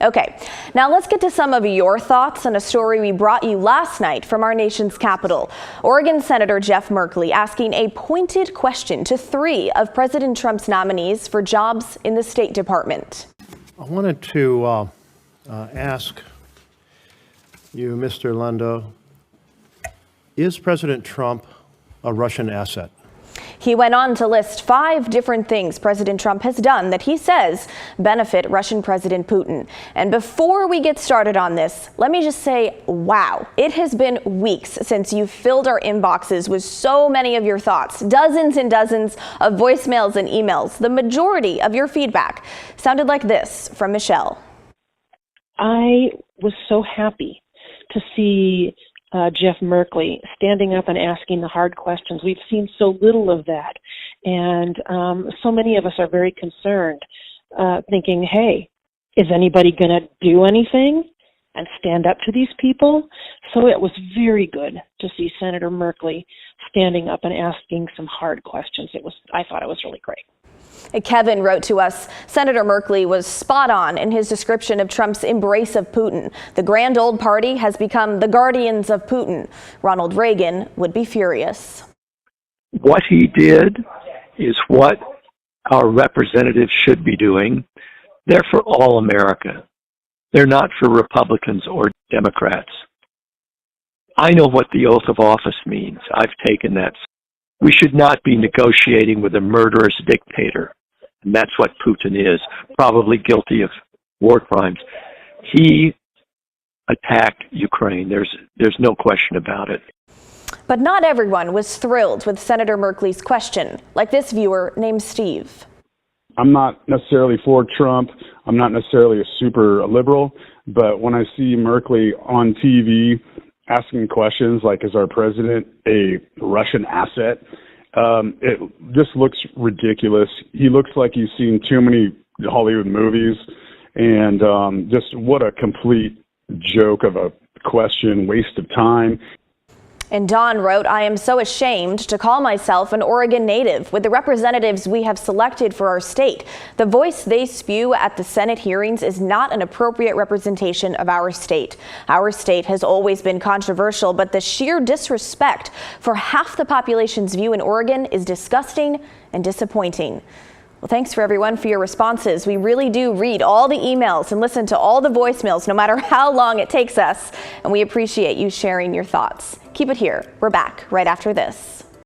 Okay, now let's get to some of your thoughts on a story we brought you last night from our nation's capital. Oregon Senator Jeff Merkley asking a pointed question to 3 of President Trump's nominees for jobs in the State Department. I wanted to ask you, Mr. Lando, is President Trump a Russian asset? He went on to list 5 different things President Trump has done that he says benefit Russian President Putin. And before we get started on this, let me just say, wow, it has been weeks since you filled our inboxes with so many of your thoughts, dozens and dozens of voicemails and emails. The majority of your feedback sounded like this from Michelle. I was so happy to see Jeff Merkley standing up and asking the hard questions. We've seen so little of that. And so many of us are very concerned, thinking, hey, is anybody going to do anything and stand up to these people? So it was very good to see Senator Merkley standing up and asking some hard questions. I thought it was really great. Kevin wrote to us, Senator Merkley was spot on in his description of Trump's embrace of Putin. The grand old party has become the guardians of Putin. Ronald Reagan would be furious. What he did is what our representatives should be doing. They're for all America. They're not for Republicans or Democrats. I know what the oath of office means. I've taken that. We should not be negotiating with a murderous dictator. And that's what Putin is, probably guilty of war crimes. He attacked Ukraine. There's no question about it. But not everyone was thrilled with Senator Merkley's question, like this viewer named Steve. I'm not necessarily for Trump. I'm not necessarily a super liberal. But when I see Merkley on TV asking questions like, is our president a Russian asset? It just looks ridiculous. He looks like he's seen too many Hollywood movies, and just what a complete joke of a question, waste of time. And Don wrote, I am so ashamed to call myself an Oregon native with the representatives we have selected for our state. The voice they spew at the Senate hearings is not an appropriate representation of our state. Our state has always been controversial, but the sheer disrespect for half the population's view in Oregon is disgusting and disappointing. Well, thanks for everyone for your responses. We really do read all the emails and listen to all the voicemails, no matter how long it takes us. And we appreciate you sharing your thoughts. Keep it here. We're back right after this.